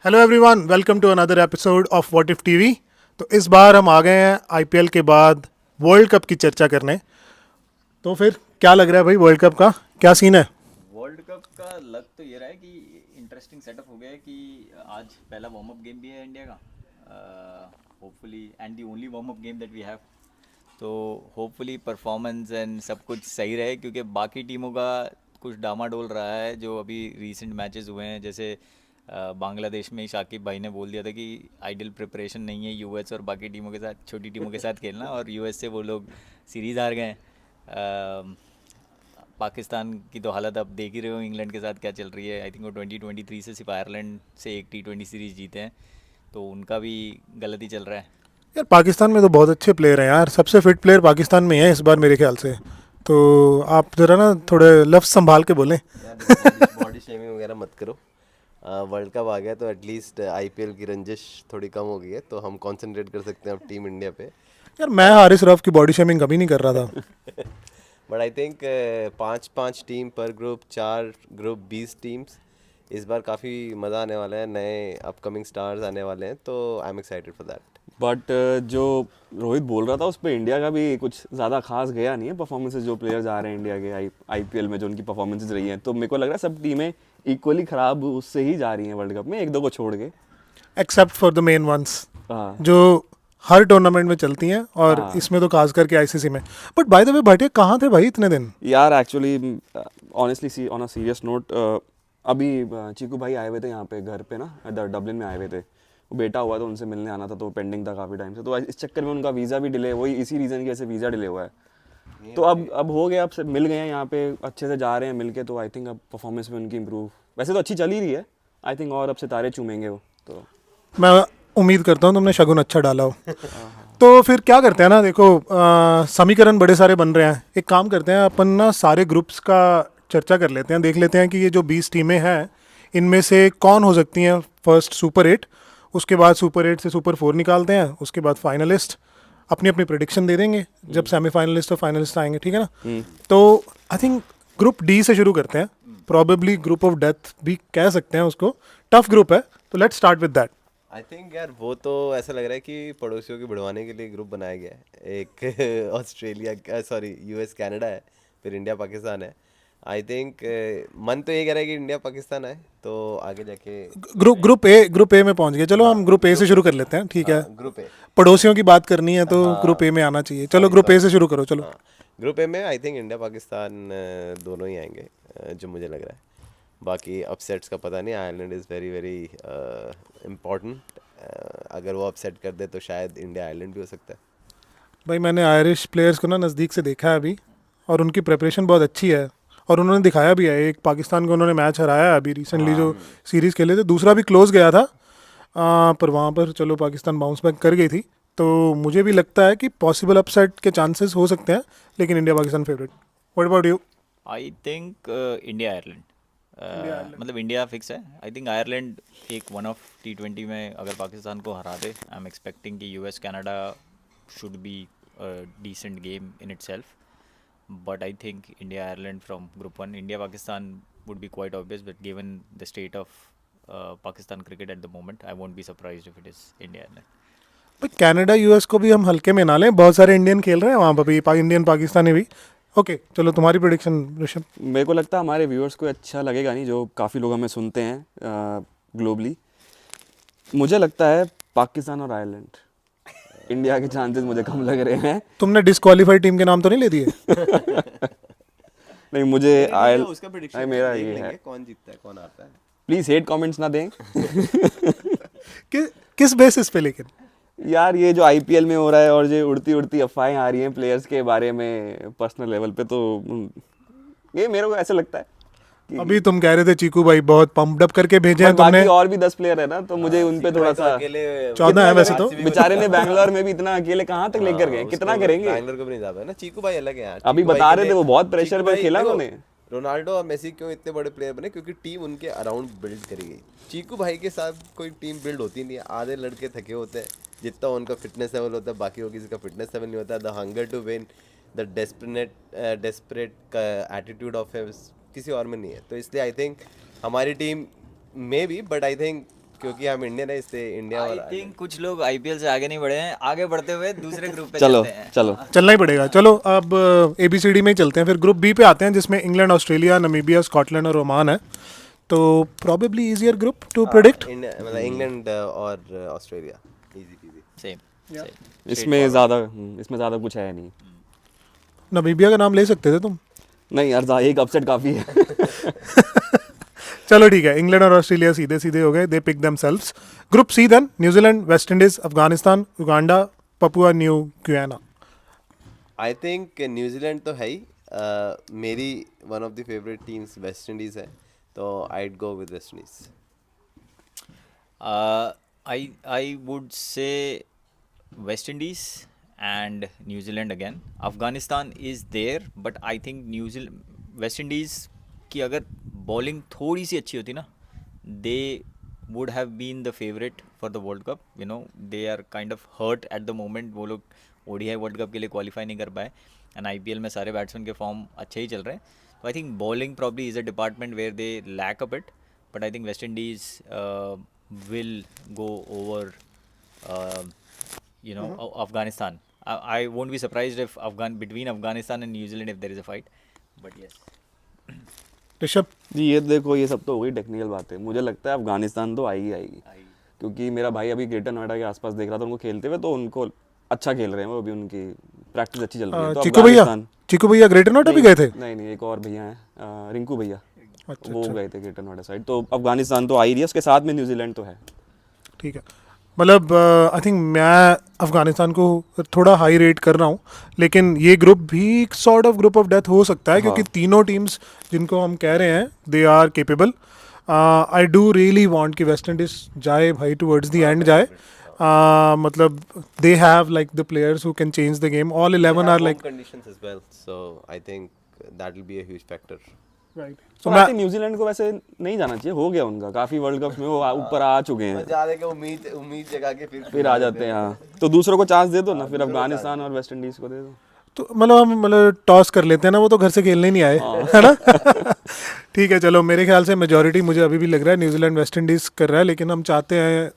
Hello everyone, welcome to another episode of what if TV. तो इस बार हम आ गए हैं आईपीएल के बाद वर्ल्ड कप की चर्चा करने। तो फिर क्या लग रहा है भाई, वर्ल्ड कप का क्या सीन है? वर्ल्ड कप का लग तो ये रहा है कि इंटरेस्टिंग सेटअप हो गया है कि आज पहला वार्म अप गेम भी है इंडिया का, hopefully and the only warm up game that we have. तो होपफुली परफॉर्मेंस एंड सब कुछ सही रहे, क्योंकि बाकी टीमों का कुछ डामाडोल रहा है जो अभी रीसेंट मैचेस हुए हैं। जैसे बांग्लादेश में शाकिब भाई ने बोल दिया था कि आइडियल प्रिपरेशन नहीं है यूएस और बाकी टीमों के साथ, छोटी टीमों के साथ खेलना, और यूएस से वो लोग सीरीज़ हार गए। पाकिस्तान की तो हालत आप देख ही रहे हो, इंग्लैंड के साथ क्या चल रही है। आई थिंक वो 2023 से सिर्फ आयरलैंड से एक T20 सीरीज़ जीते हैं, तो उनका भी गलत ही चल रहा है। यार पाकिस्तान में तो बहुत अच्छे प्लेयर हैं यार, सबसे फिट प्लेयर पाकिस्तान में है इस बार मेरे ख्याल से। तो आप ज़रा ना थोड़े लफ्ज़ संभाल के बोलें। यार देखो, बॉडी बॉडी शेमिंग वगैरह मत करो। वर्ल्ड कप आ गया तो एटलीस्ट आईपीएल की रंजिश थोड़ी कम हो गई है, तो हम कंसंट्रेट कर सकते हैं अब टीम इंडिया पे। यार मैं हारिस रऊफ की बॉडी शेमिंग कभी नहीं कर रहा था। बट आई थिंक पाँच पाँच टीम पर ग्रुप, चार ग्रुप 20 टीम्स। इस बार काफ़ी मज़ा आने वाला है, नए अपकमिंग स्टार्स आने वाले हैं, तो I am excited for that. But जो रोहित बोल रहा था उस पर इंडिया का भी कुछ ज़्यादा खास गया नहीं है परफॉर्मेंसेज। जो प्लेयर्स आ रहे हैं इंडिया के आईपीएल में, जो उनकी परफॉर्मेंसेज रही हैं, तो मेरे को लग रहा है सब टीमें इक्वली ख़राब उससे ही जा रही हैं वर्ल्ड कप में, एक दो को छोड़ के। Except for the main ones हाँ जो हर टूर्नामेंट में चलती हैं, और हाँ इसमें तो खास करके आईसीसी में। But by the way Bhatia कहाँ थे भाई इतने दिन? यार, actually honestly on a serious note, अभी चीकू भाई आए हुए थे यहाँ पे घर पे ना, डबलिन में आए हुए थे। वो बेटा हुआ तो उनसे मिलने आना था, तो पेंडिंग था काफ़ी टाइम से, तो इस चक्कर में उनका वीज़ा भी डिले, वही इसी रीज़न की वजह से वीज़ा डिले हुआ है। तो अब हो गया, अब सब मिल गए हैं यहाँ पे, अच्छे से जा रहे हैं मिल के, तो आई थिंक अब परफॉर्मेंस में उनकी इम्प्रूव वैसे तो अच्छी चल ही रही है। आई थिंक और अब सितारे चूमेंगे वो तो। मैं उम्मीद करता हूँ तुमने शगुन अच्छा डाला हो। तो फिर क्या करते हैं ना, देखो समीकरण बड़े सारे बन रहे हैं। एक काम करते हैं अपन ना, सारे ग्रुप्स का चर्चा कर लेते हैं, देख लेते हैं कि ये जो 20 टीमें हैं इनमें से कौन हो सकती हैं फर्स्ट सुपर 8। उसके बाद सुपर 8 से सुपर 4 निकालते हैं, उसके बाद फाइनलिस्ट अपनी अपनी प्रिडिक्शन दे देंगे जब सेमीफाइनलिस्ट और फाइनलिस्ट आएंगे, ठीक है ना? तो आई थिंक ग्रुप डी से शुरू करते हैं, प्रॉबेबली ग्रुप ऑफ डेथ भी कह सकते हैं उसको। टफ ग्रुप है, तो let's start with that. I think यार वो तो ऐसा लग रहा है कि पड़ोसियों को भिड़वाने के लिए ग्रुप बनाया गया है। एक ऑस्ट्रेलिया, सॉरी यूएस कनाडा है, फिर इंडिया पाकिस्तान है। आई थिंक मन तो ये कह रहा है कि इंडिया पाकिस्तान है, तो आगे जाके ग्रुप ए में पहुंच गए। चलो हाँ हम ग्रुप ए से ग्रुप शुरू कर लेते हैं, ठीक है? हाँ ग्रुप ए। पड़ोसियों की बात करनी है तो ग्रुप ए हाँ में आना चाहिए। चलो सॉरी ग्रुप ए सॉरी। से शुरू करो, चलो। हाँ ग्रुप ए में आई थिंक इंडिया पाकिस्तान दोनों ही आएंगे, जो मुझे लग रहा है। बाकी अपसेट्स का पता नहीं, Ireland is very very important. अगर वो अपसेट कर दे तो शायद इंडिया आयरलैंड भी हो सकता है। भाई मैंने आयरिश प्लेयर्स को ना नज़दीक से देखा है अभी, और उनकी प्रिपरेशन बहुत अच्छी है। और उन्होंने दिखाया भी है, एक पाकिस्तान को उन्होंने मैच हराया है अभी रिसेंटली जो सीरीज़ खेले थे। दूसरा भी क्लोज गया था, पर वहाँ पर चलो पाकिस्तान बाउंस बैक कर गई थी। तो मुझे भी लगता है कि पॉसिबल अपसेट के चांसेस हो सकते हैं, लेकिन India Pakistan favourite. What about you? I think India Ireland, मतलब इंडिया फिक्स है। आई थिंक आयरलैंड एक वन ऑफ T20 में अगर पाकिस्तान को हरा दे, आई एम एक्सपेक्टिंग कि US Canada should be decent game in itself. But I think India Ireland from Group 1, India Pakistan would be quite obvious, but given the state of Pakistan cricket at the moment, I won't be surprised if it is India Ireland. भाई Canada US को भी हम हल्के में ना लें, बहुत सारे इंडियन खेल रहे हैं वहाँ पर भी, इंडियन पाकिस्तानी भी। ओके चलो, तुम्हारी प्रिडिक्शन ऋषभ। मेरे को लगता है हमारे व्यूअर्स को अच्छा लगेगा नहीं, जो काफ़ी लोग हमें सुनते हैं ग्लोबली। मुझे लगता है पाकिस्तान और आयरलैंड, इंडिया के चांसेस मुझे कम लग रहे हैं। तुमने डिस्क्वालीफाइड टीम के नाम तो नहीं ले दिए? नहीं, मुझे नहीं, उसका प्रिडिक्शन मेरा देख ये लेंगे है। कौन जीतता है कौन आता है। प्लीज़ हेट कमेंट्स ना दें। किस बेसिस पे लेकिन? यार ये जो आईपीएल में हो रहा है, और जो उड़ती उड़ती अफवाहें आ रही हैं प्लेयर्स के बारे में पर्सनल लेवल पे, तो ये मेरे को ऐसा लगता है कि अभी तुम कह रहे थे चीकू भाई बहुत पंप्ड अप करके भेजे हैं पर तुमने। बाकी और भी 10 प्लेयर है ना, तो मुझे उन पे थोड़ा तो सा। अकेले 14 है वैसे तो। बेचारे ने बैंगलोर में भी इतना अकेले कहाँ तक लेकर गए, कितना करेंगे। बैंगलोर को भी नहीं जा पाया ना। चीकू भाई अलग है यार। अभी चीकू भाई बता के रहे थे लिए- वो बहुत प्रेशर चीकू पे भाई खेला देखो, उन्होंने। रोनाल्डो और मेसी क्यों इतने बड़े प्लेयर बने? क्योंकि टीम उनके अराउंड बिल्ड करी गई। चीकू भाई के साथ कोई टीम बिल्ड होती नहीं है। आधे लड़के थके होते हैं, जितना उनका फिटनेस लेवल होता है बाकी किसी का फिटनेस लेवल नहीं होता। The hunger to win, the desperate का एटीट्यूड ऑफ किसी और में नहीं है। तो इसलिए आई थिंक हमारी team may be, but I think क्योंकि हम इंडियन है इसलिए इंडिया आई वाला थिंक कुछ लोग आईपीएल से आगे नहीं बढ़े हैं, आगे बढ़ते हुए दूसरे ग्रुप पे चलो चलते हैं। चलो चलना ही पड़ेगा। चलो अब ABCD में ही चलते हैं, फिर ग्रुप बी पे आते हैं जिसमें इंग्लैंड, ऑस्ट्रेलिया, नमीबिया, स्कॉटलैंड और ओमान है। तो probably easier group to predict. मतलब इंग्लैंड और ऑस्ट्रेलिया इजी पीजी। सेम इसमें ज़्यादा कुछ है नहीं। नमीबिया का नाम ले सकते थे तुम। नहीं यार, एक अपसेट काफ़ी है। चलो ठीक है, इंग्लैंड और ऑस्ट्रेलिया सीधे सीधे हो गए, they pick themselves. Group C then, New Zealand, West Indies, Afghanistan, Uganda, Papua New Guinea. I think New Zealand तो है ही। मेरी one of the favourite teams West Indies है, तो I'd go with West Indies. I would say West Indies and New Zealand again. Afghanistan is there, but I think New Zealand, West Indies की अगर bowling थोड़ी सी अच्छी होती ना, they would have been the favorite for the World Cup. You know, they are kind of hurt at the moment. वो लोग ODI world cup के लिए क्वालिफाई नहीं कर पाए, एंड IPL में सारे बैट्समैन के फॉर्म अच्छे ही चल रहे हैं. तो I think bowling probably is a department where they lack a bit, but I think West Indies will go over Afghanistan. I won't be surprised if between Afghanistan and New Zealand if there is a fight, but yes. Rishabh, ji ये देखो, ये सब तो हो गई technical बातें। मुझे लगता है अफगानिस्तान तो आई ही आएगी, क्योंकि मेरा भाई अभी ग्रेटर नोएडा के आसपास देख रहा था उनको खेलते हुए, तो उनको अच्छा खेल रहे हैं वो, अभी उनकी प्रैक्टिस अच्छी चल रही है। तो चिकू भैया ग्रेटर नोएडा भी गए थे? नहीं, एक और भैया हैं, रिंकू भैया, अच्छा, वो गए थे ग्रेटर नोएडा साइड। तो अफगानिस्तान तो आ ही रही है, उसके साथ में न्यूजीलैंड तो है। ठीक है, मतलब आई थिंक मैं अफगानिस्तान को थोड़ा हाई रेट कर रहा हूँ, लेकिन ये ग्रुप भी sort of group of death हो सकता है, क्योंकि तीनों टीम्स जिनको हम कह रहे हैं they are capable. I do really want कि वेस्ट इंडीज जाए भाई, टुवर्ड्स द एंड जाए। मतलब they have like the players who can change the game, all 11 are like conditions as well, so I think that will be a huge factor. Right. तो मैं New Zealand को वैसे नहीं जाना चाहिए, हो गया उनका काफ़ी वर्ल्ड कप्स में, वो ऊपर आ चुके हैं, ज्यादा के उम्मीद जगा के फिर आ जाते हैं। हाँ, तो दूसरों को चांस दे दो ना, फिर अफगानिस्तान और वेस्ट इंडीज़ को दे दो। तो मतलब हम टॉस कर लेते हैं ना, वो तो घर से खेलने नहीं आए, है ना। ठीक है, चलो मेरे ख्याल से मेजॉरिटी मुझे अभी भी लग रहा है न्यूजीलैंड वेस्ट इंडीज़ कर रहा है, लेकिन हम चाहते हैं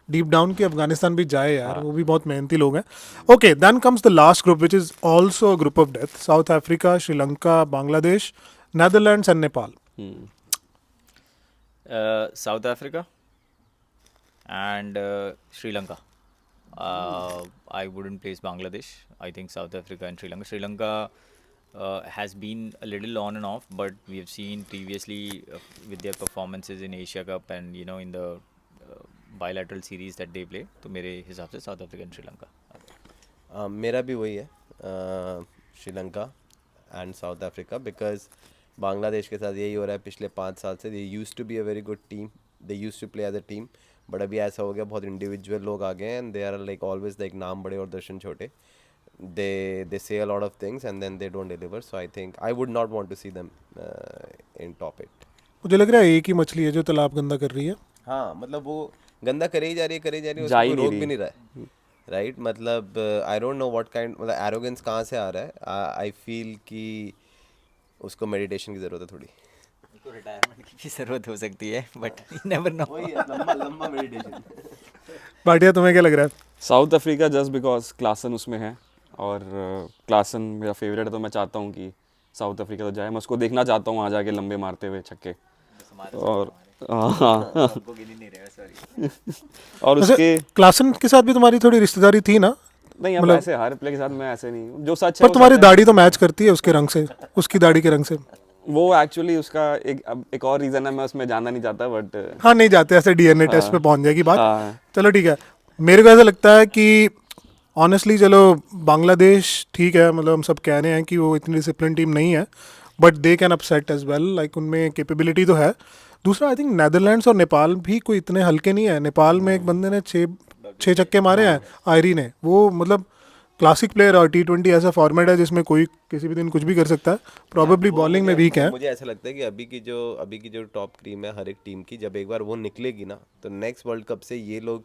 डीप डाउन कि अफगानिस्तान भी जाए यार, वो भी बहुत मेहनती लोग हैं। Okay, then comes the last group which is also group of death, South Africa, Sri Lanka, Bangladesh, Netherlands and Nepal. South Africa and Sri Lanka. I wouldn't place Bangladesh. I think South Africa and Sri Lanka. Sri Lanka has been a little on and off, but we have seen previously with their performances in Asia Cup and in the bilateral series that they play. तो मेरे हिसाब से South Africa and Sri Lanka. मेरा भी वही है, Sri Lanka and south Africa, because Bangladesh के साथ यही हो रहा है पिछले 5 साल से। They used to be a very good team, they used to play as a team, but अभी ऐसा हो गया बहुत इंडिविजुअल लोग आ गए and they are like always like नाम बड़े और दर्शन छोटे। they say a lot of things and then they don't deliver, so I think I would not want to see them in top 8. मुझे लग रहा है एक ही मछली है जो तालाब गंदा कर रही है। हाँ, मतलब वो गंदा करे ही जा रही है, जा उसको ही नहीं रोक रही। भी नहीं रहा है, राइट? मतलब I don't know what kind, मतलब एरोगेंस कहाँ से आ रहा है। आई फील कि उसको मेडिटेशन की ज़रूरत है थोड़ी। उनको रिटायरमेंट की भी ज़रूरत हो सकती है, बट यू नेवर नो। वही है, लंबा मेडिटेशन। भाटिया, तुम्हें क्या लग रहा है? South Africa just because Klaasen उसमें है, और क्लासन मेरा फेवरेट है, तो मैं चाहता हूँ कि साउथ अफ्रीका तो जाए। मैं उसको देखना चाहता हूँ वहाँ जाके लंबे मारते हुए छक्के। और हमको गिन ही नहीं रहा, सॉरी। और उसके क्लासन के साथ भी तुम्हारी थोड़ी रिश्तेदारी थी ना? नहीं, अब ऐसे हर प्ले के साथ मैं ऐसे नहीं हूँ, जो सच है पर वो तुम्हारी सच है। दाढ़ी तो मैच करती है उसके रंग से, उसकी दाढ़ी के रंग से। वो एक्चुअली उसका एक और रीज़न है, मैं उसमें जानना नहीं चाहता, बट हाँ, नहीं जाते, ऐसे DNA टेस्ट पे पहुंच जाएगी बात। हाँ। चलो ठीक है, मेरे को ऐसा लगता है कि ऑनेस्टली चलो बांग्लादेश ठीक है, मतलब हम सब कह रहे हैं कि वो इतनी डिसिप्लिन टीम नहीं है, but they can upset as well, like उनमें कैपेबिलिटी तो है। दूसरा आई थिंक नेदरलैंड्स और नेपाल भी कोई इतने हल्के नहीं है। नेपाल में एक बंदे ने 6 छक्के मारे हैं, आयरी ने। वो मतलब क्लासिक प्लेयर, और T20 ऐसा फॉर्मेट है जिसमें कोई किसी भी दिन कुछ भी कर सकता है। प्रॉबेबली बॉलिंग में वीक है। मुझे ऐसा लगता है कि अभी की जो टॉप टीम है हर एक टीम की, जब एक बार वो निकलेगी ना, तो नेक्स्ट वर्ल्ड कप से ये लोग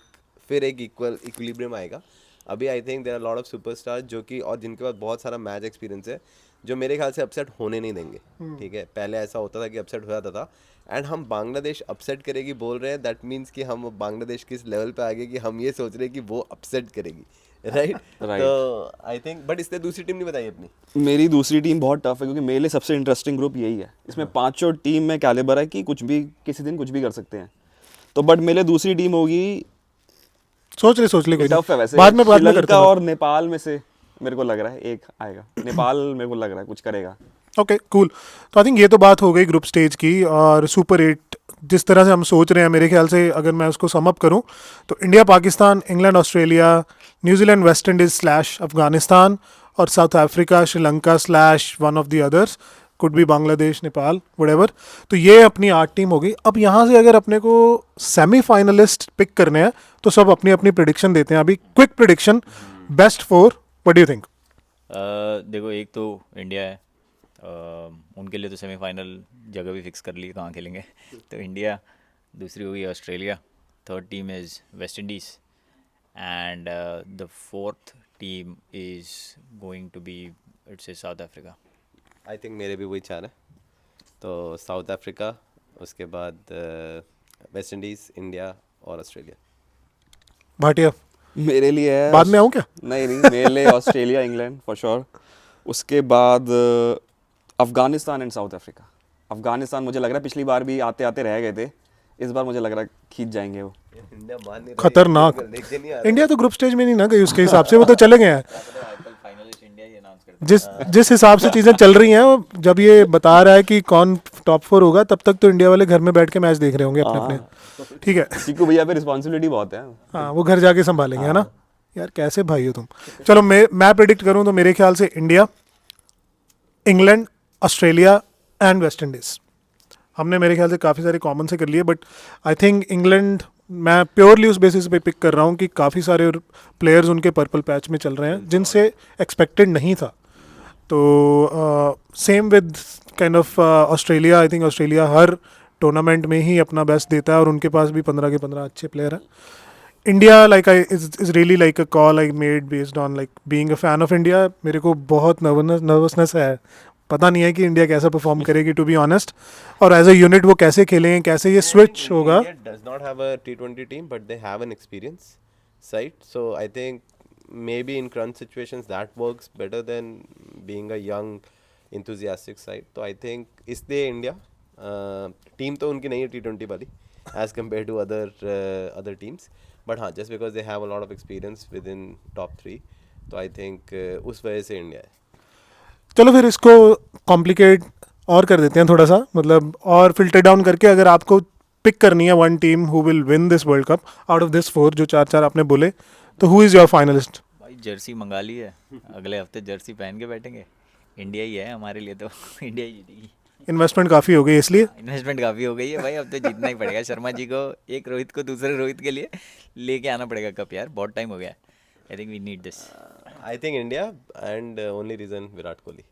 फिर एक इक्विलिब्रियम आएगा। अभी I think there are lot of superstar जो कि, और जिनके पास बहुत सारा मैच एक्सपीरियंस है, जो मेरे ख्याल से अपसेट होने नहीं देंगे। ठीक है, पहले ऐसा होता था कि अपसेट हो जाता था, एंड हम बांग्लादेश अपसेट करेगी बोल रहे हैं, दैट मीन्स कि हम बांग्लादेश किस लेवल पे आ गए कि हम ये सोच रहे हैं कि वो अपसेट करेगी, राइट? Right. तो आई थिंक, बट इसने दूसरी टीम नहीं बताई अपनी। मेरी दूसरी टीम बहुत टफ है क्योंकि मेरे लिए सबसे इंटरेस्टिंग ग्रुप यही है। इसमें पांचों टीम में कैलिबर है कि कुछ भी किसी दिन कुछ भी कर सकते हैं। तो बट मेरे लिए दूसरी टीम होगी, सोच ले कोई टफ है नहीं। वैसे, बाद में करते श्रीलंका हैं। और नेपाल में से मेरे को लग रहा है एक आएगा। नेपाल मेरे को लग रहा है कुछ करेगा। Okay cool. तो आई थिंक ये तो बात हो गई ग्रुप स्टेज की। और सुपर 8 जिस तरह से हम सोच रहे हैं, मेरे ख्याल से अगर मैं उसको सम अप करूं तो India, Pakistan, England, Australia, New Zealand, West Indies slash Afghanistan और South Africa, Sri Lanka slash one of the others, could भी बांग्लादेश, नेपाल, व्हाटएवर। तो ये अपनी 8 टीम हो गई। अब यहाँ से अगर अपने को सेमीफाइनलिस्ट पिक करने हैं तो सब अपनी अपनी प्रिडिक्शन देते हैं। अभी quick prediction, best 4, what do you think? देखो, एक तो इंडिया है, उनके लिए तो सेमीफाइनल जगह भी फिक्स कर ली कहाँ खेलेंगे। तो इंडिया, दूसरी होगी Australia, third team is West Indies and the fourth team is going to be it's a South Africa. I think मेरे भी वही चार है। तो साउथ अफ्रीका, उसके बाद वेस्ट इंडीज़, इंडिया और ऑस्ट्रेलिया। भाटिया, मेरे लिए है बाद में आऊँ क्या? नहीं मेरे लिए ऑस्ट्रेलिया, इंग्लैंड फॉर श्योर। उसके बाद Afghanistan and south Africa. Afghanistan मुझे लग रहा है पिछली बार भी आते आते रह गए थे, इस बार मुझे लग रहा है खींच जाएंगे वो। इंडिया मान नहीं रही, खतरनाक। लेके नहीं आ रहा। इंडिया तो ग्रुप स्टेज में नहीं ना गई, उसके हिसाब से वो तो चले गए हैं। फाइनलिस्ट इंडिया ही अनाउंस कर जिस हिसाब से चीज़ें चल रही हैं, जब ये बता रहा है कि कौन टॉप 4 होगा, तब तक तो इंडिया वाले घर में बैठ के मैच देख रहे होंगे अपने अपने। ठीक है, चीकू भैया पे रिस्पॉन्सिबिलिटी बहुत है। हाँ वो घर जाके संभालेंगे, है ना? यार कैसे भाई हो तुम। चलो मैं प्रिडिक्ट करूं तो मेरे ख्याल से India, England, Australia and West Indies. हमने मेरे ख्याल से काफ़ी सारे कॉमन से कर लिए, बट आई थिंक इंग्लैंड मैं प्योरली उस बेसिस पे पिक कर रहा हूँ कि काफ़ी सारे प्लेयर्स उनके पर्पल पैच में चल रहे हैं जिनसे एक्सपेक्टेड नहीं था। तो same with kind of Australia. I think Australia her tournament में ही अपना बेस्ट देता है और उनके पास भी 15 के 15 अच्छे प्लेयर हैं। India like is really like a call I made based on like being a fan of India. मेरे को बहुत नर्वसनेस है, पता नहीं है कि इंडिया कैसा परफॉर्म करेगी टू बी ऑनेस्ट, और एज अ यूनिट वो कैसे खेलेंगे, कैसे ये स्विच होगा। India does not have a T20 team, but they have an experience side. So I think maybe in crunch situations that works better than being a young enthusiastic side. So I think इसलिए India team तो उनकी नहीं है T20 वाली as compared to other teams. But हाँ, just because they have a lot of experience within top 3, तो I think उस वजह से India है। चलो फिर इसको कॉम्प्लिकेट और कर देते हैं थोड़ा सा, मतलब और फिल्टर डाउन करके अगर आपको पिक करनी है one team who will win this world cup out of this 4 जो 4 आपने बोले, तो हु इज़ योर फाइनलिस्ट? भाई जर्सी मंगा ली है, अगले हफ्ते जर्सी पहन के बैठेंगे। इंडिया ही है हमारे लिए, तो इंडिया ही जीतेगी। इन्वेस्टमेंट काफ़ी हो गई इसलिए। इन्वेस्टमेंट काफ़ी हो गई है भाई, अब तो जीतना ही पड़ेगा। शर्मा जी को, एक रोहित को दूसरे रोहित के लिए लेके आना पड़ेगा कप यार, बहुत टाइम हो गया। I think we need this. I think India, and only reason Virat Kohli.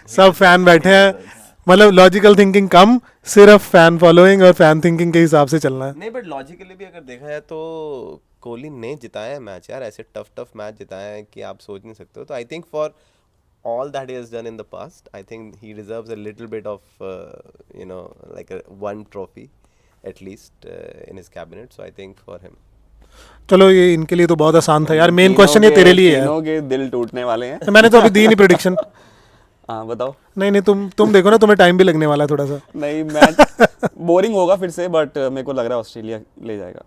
सब फैन बैठे हैं, मतलब लॉजिकल थिंकिंग कम, सिर्फ फैन फॉलोइंग और फैन थिंकिंग के हिसाब से चलना है। नहीं, बट लॉजिकली भी अगर देखा जाए तो कोहली ने जिताया है मैच यार, ऐसे टफ मैच जिताया है कि आप सोच नहीं सकते हो। तो I think for all that he has done in the past, I think he deserves a little bit of like one trophy at least in his cabinet. So I think for him. चलो ये इनके लिए तो बहुत आसान था यार, main question ये तेरे लिए है। तीनों के दिल टूटने वाले हैं। मैंने तो अभी दी नहीं प्रेडिक्शन। हाँ बताओ। नहीं तुम देखो ना, तुम्हें टाइम भी लगने वाला है थोड़ा सा। नहीं मैच बोरिंग होगा फिर से, बट मेरे को लग रहा है ऑस्ट्रेलिया ले जाएगा।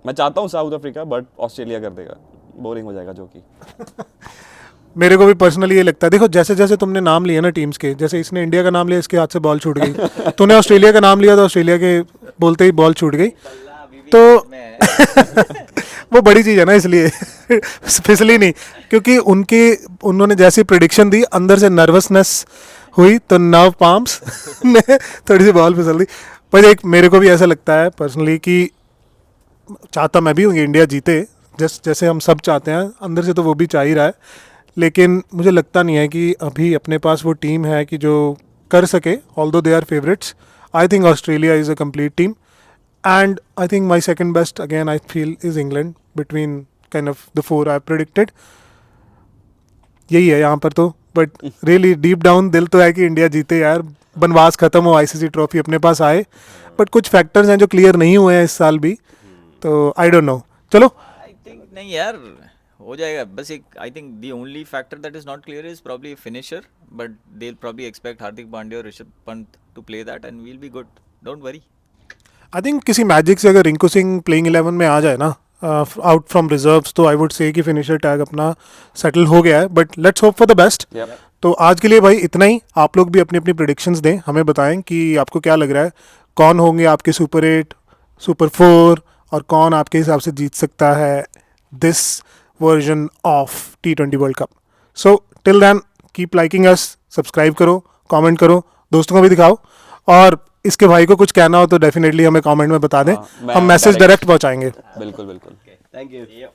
मैं चाहता हूँ साउथ अफ्रीका, बट ऑस्ट्रेलिया कर देगा, बोरिंग हो जाएगा जो कि। मेरे को भी पर्सनली ये लगता है। देखो जैसे जैसे तुमने नाम लिया ना टीम्स के, जैसे इसने इंडिया का नाम लिया, इसके हाथ से बॉल छूट गई। तूने ऑस्ट्रेलिया का नाम लिया तो ऑस्ट्रेलिया के बोलते ही बॉल छूट गई, तो वो बड़ी चीज़ है ना, इसलिए फिसली नहीं, क्योंकि उन्होंने जैसी प्रिडिक्शन दी, अंदर से नर्वसनेस हुई तो नर्व पाम्स ने थोड़ी सी बॉल फिसल दी। पर एक मेरे को भी ऐसा लगता है पर्सनली कि चाहता मैं भी हूँ इंडिया जीते, जैसे हम सब चाहते हैं, अंदर से तो वो भी चाह ही रहा है, लेकिन मुझे लगता नहीं है कि अभी अपने पास वो टीम है कि जो कर सके, although they are favourites. I think Australia is a complete team, and I think my second best again I feel is England between kind of the 4 I predicted. यही है यहाँ पर तो, but really deep down दिल तो है कि India जीते यार। बनवास खत्म हो, आईसीसी ट्रॉफी अपने पास आए, बट कुछ फैक्टर्स हैं जो क्लियर नहीं हुए हैं इस साल भी, तो आई डोंट नो। चलो आई थिंक नहीं यार, हो जाएगा। बस एक I think the only factor that is not clear is probably finisher, but they will probably expect Hardik Pandya और Rishabh Pant to play that and we will be good, don't worry. I think किसी magic से अगर रिंकू सिंह प्लेइंग 11 में आ जाए ना out from reserves, तो I would say कि finisher tag अपना सेटल हो गया है, but let's hope for the best. Yep. तो आज के लिए भाई इतना ही। आप लोग भी अपनी अपनी प्रिडिक्शंस दें, हमें बताएं कि आपको क्या लग रहा है, कौन होंगे आपके सुपर 8, सुपर 4, और कौन आपके हिसाब से जीत सकता है this version of T20 world cup. So till then keep liking us, subscribe करो, कमेंट करो, दोस्तों को भी दिखाओ, और इसके भाई को कुछ कहना हो तो डेफिनेटली हमें कमेंट में बता दें, हाँ, मैं हम मैसेज direct- डायरेक्ट पहुंचाएंगे। बिल्कुल बिल्कुल। Thank you.